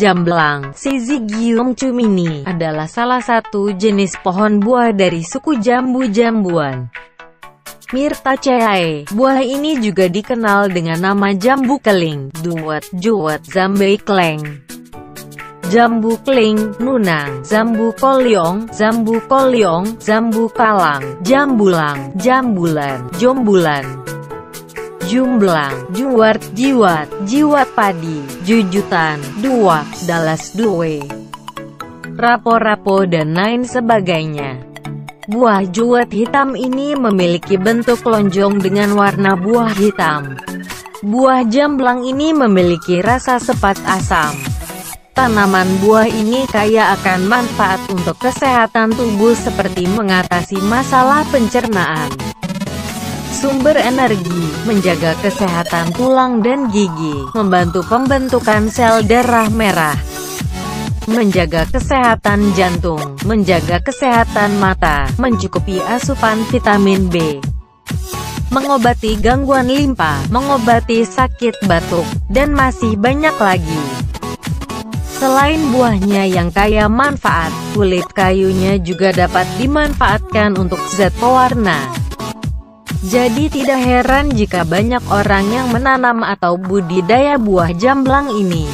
jamblang, Syzygium cumini, adalah salah satu jenis pohon buah dari suku jambu-jambuan Myrtaceae. Buah ini juga dikenal dengan nama jambu keling, duet, juwet, zambe kleng, jambu keling, nunang, zambu kolyong, zambu kalang, jambulang, jambulan, jombulan, jumblang, juwart, jiwat padi, jujutan, duak, dalas duwe, rapo-rapo dan lain sebagainya. Buah juwet hitam ini memiliki bentuk lonjong dengan warna buah hitam. Buah jamblang ini memiliki rasa sepat asam. Tanaman buah ini kaya akan manfaat untuk kesehatan tubuh seperti mengatasi masalah pencernaan, sumber energi, menjaga kesehatan tulang dan gigi, membantu pembentukan sel darah merah, menjaga kesehatan jantung, menjaga kesehatan mata, mencukupi asupan vitamin B, mengobati gangguan limpa, mengobati sakit batuk, dan masih banyak lagi. Selain buahnya yang kaya manfaat, kulit kayunya juga dapat dimanfaatkan untuk zat pewarna. Jadi tidak heran jika banyak orang yang menanam atau budidaya buah jamblang ini.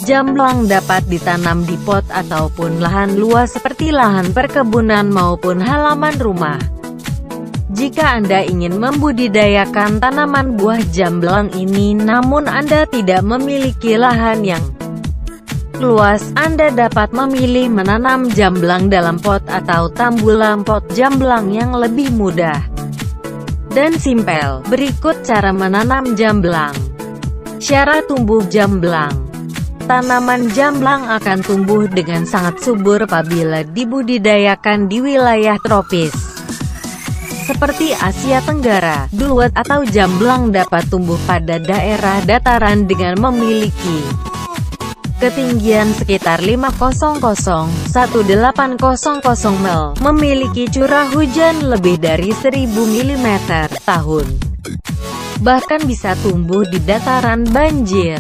Jamblang dapat ditanam di pot ataupun lahan luas seperti lahan perkebunan maupun halaman rumah. Jika Anda ingin membudidayakan tanaman buah jamblang ini namun Anda tidak memiliki lahan yang luas, Anda dapat memilih menanam jamblang dalam pot atau tambulan pot jamblang yang lebih mudah dan simpel. Berikut cara menanam jamblang. Syarat tumbuh jamblang. Tanaman jamblang akan tumbuh dengan sangat subur apabila dibudidayakan di wilayah tropis seperti Asia Tenggara. Duet atau jamblang dapat tumbuh pada daerah dataran dengan memiliki ketinggian sekitar 500–1800 mil, memiliki curah hujan lebih dari 1000 mm tahun, bahkan bisa tumbuh di dataran banjir.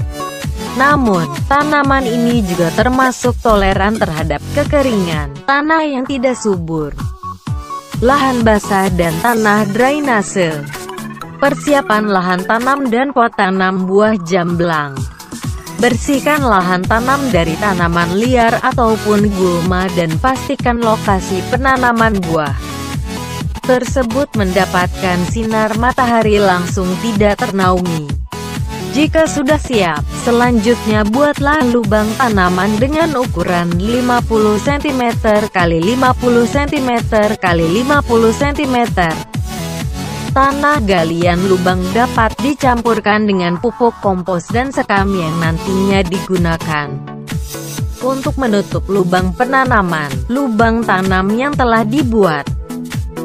Namun, tanaman ini juga termasuk toleran terhadap kekeringan, tanah yang tidak subur, lahan basah dan tanah drainase. Persiapan lahan tanam dan pot tanam buah jamblang. Bersihkan lahan tanam dari tanaman liar ataupun gulma dan pastikan lokasi penanaman buah tersebut mendapatkan sinar matahari langsung, tidak ternaungi. Jika sudah siap, selanjutnya buatlah lubang tanaman dengan ukuran 50 cm x 50 cm x 50 cm. Tanah galian lubang dapat dicampurkan dengan pupuk kompos dan sekam yang nantinya digunakan untuk menutup lubang penanaman, lubang tanam yang telah dibuat.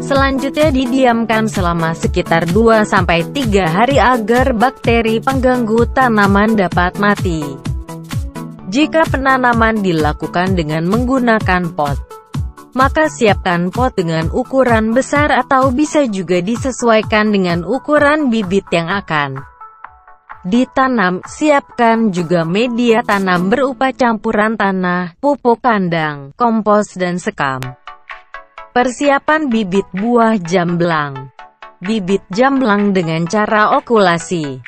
Selanjutnya didiamkan selama sekitar 2–3 hari agar bakteri pengganggu tanaman dapat mati. Jika penanaman dilakukan dengan menggunakan pot, maka siapkan pot dengan ukuran besar atau bisa juga disesuaikan dengan ukuran bibit yang akan ditanam. Siapkan juga media tanam berupa campuran tanah, pupuk kandang, kompos dan sekam. Persiapan bibit buah jamblang. Bibit jamblang dengan cara okulasi.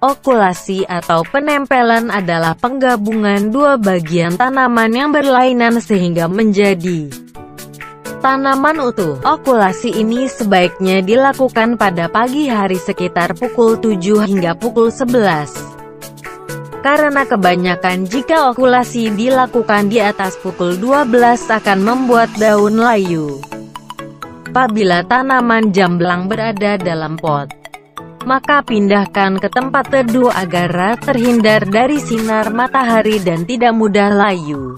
Okulasi atau penempelan adalah penggabungan dua bagian tanaman yang berlainan sehingga menjadi tanaman utuh. Okulasi ini sebaiknya dilakukan pada pagi hari sekitar pukul 7 hingga pukul 11. Karena kebanyakan jika okulasi dilakukan di atas pukul 12 akan membuat daun layu. Apabila tanaman jamblang berada dalam pot, maka pindahkan ke tempat teduh agar terhindar dari sinar matahari dan tidak mudah layu.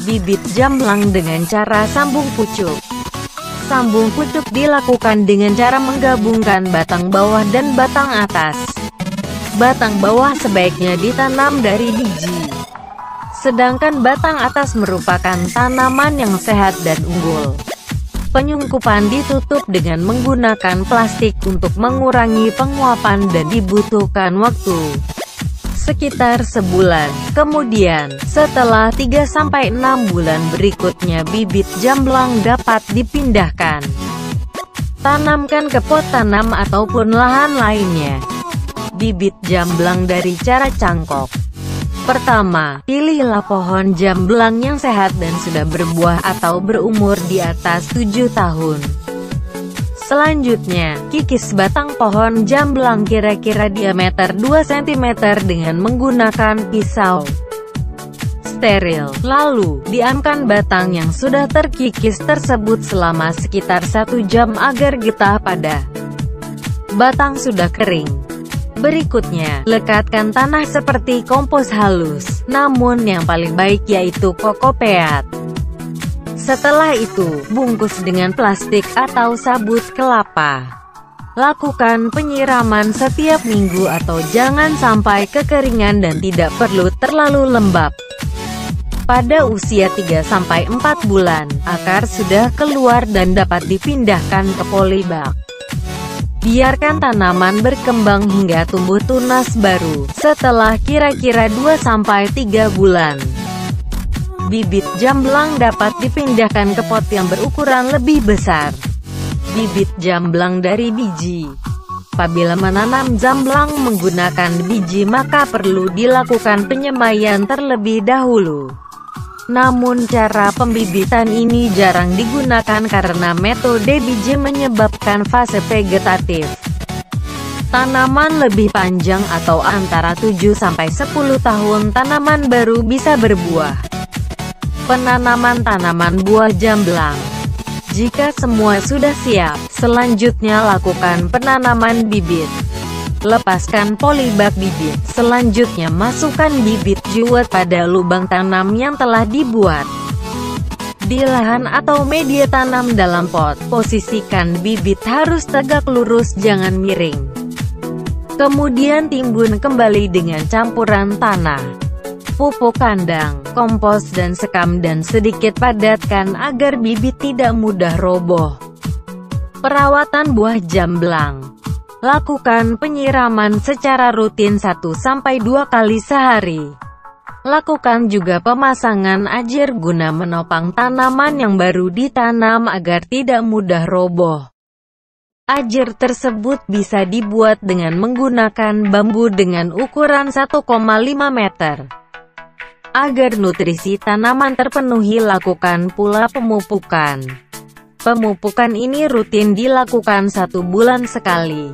Bibit jamblang dengan cara sambung pucuk. Sambung pucuk dilakukan dengan cara menggabungkan batang bawah dan batang atas. Batang bawah sebaiknya ditanam dari biji, sedangkan batang atas merupakan tanaman yang sehat dan unggul. Penyungkupan ditutup dengan menggunakan plastik untuk mengurangi penguapan dan dibutuhkan waktu sekitar sebulan. Kemudian, setelah 3-6 bulan berikutnya bibit jamblang dapat dipindahkan. Tanamkan ke pot tanam ataupun lahan lainnya. Bibit jamblang dari cara cangkok. Pertama, pilihlah pohon jamblang yang sehat dan sudah berbuah atau berumur di atas 7 tahun. Selanjutnya, kikis batang pohon jamblang kira-kira diameter 2 cm dengan menggunakan pisau steril. Lalu, diamkan batang yang sudah terkikis tersebut selama sekitar 1 jam agar getah pada batang sudah kering. Berikutnya, lekatkan tanah seperti kompos halus, namun yang paling baik yaitu kokopeat. Setelah itu, bungkus dengan plastik atau sabut kelapa. Lakukan penyiraman setiap minggu atau jangan sampai kekeringan dan tidak perlu terlalu lembab. Pada usia 3-4 bulan, akar sudah keluar dan dapat dipindahkan ke polybag. Biarkan tanaman berkembang hingga tumbuh tunas baru, setelah kira-kira 2-3 bulan. Bibit jamblang dapat dipindahkan ke pot yang berukuran lebih besar. Bibit jamblang dari biji. Apabila menanam jamblang menggunakan biji maka perlu dilakukan penyemaian terlebih dahulu. Namun cara pembibitan ini jarang digunakan karena metode biji menyebabkan fase vegetatif tanaman lebih panjang atau antara 7-10 tahun tanaman baru bisa berbuah. Penanaman tanaman buah jamblang. Jika semua sudah siap, selanjutnya lakukan penanaman bibit. Lepaskan polybag bibit. Selanjutnya masukkan bibit juwet pada lubang tanam yang telah dibuat di lahan atau media tanam dalam pot. Posisikan bibit harus tegak lurus, jangan miring. Kemudian timbun kembali dengan campuran tanah, pupuk kandang, kompos dan sekam dan sedikit padatkan agar bibit tidak mudah roboh. Perawatan buah jamblang. Lakukan penyiraman secara rutin 1-2 kali sehari. Lakukan juga pemasangan ajer guna menopang tanaman yang baru ditanam agar tidak mudah roboh. Ajer tersebut bisa dibuat dengan menggunakan bambu dengan ukuran 1,5 meter. Agar nutrisi tanaman terpenuhi, lakukan pula pemupukan. Pemupukan ini rutin dilakukan 1 bulan sekali.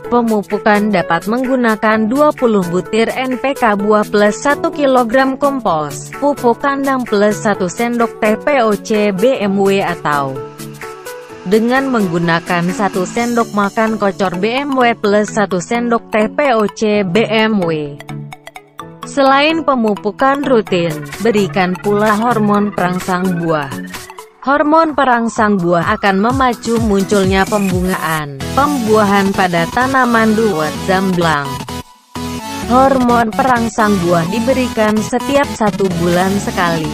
Pemupukan dapat menggunakan 20 butir NPK buah plus 1 kg kompos, pupuk kandang plus 1 sendok teh POC BMW atau dengan menggunakan 1 sendok makan kocor BMW plus 1 sendok teh POC BMW. Selain pemupukan rutin, berikan pula hormon perangsang buah. Hormon perangsang buah akan memacu munculnya pembuahan pada tanaman duet jamblang. Hormon perangsang buah diberikan setiap 1 bulan sekali.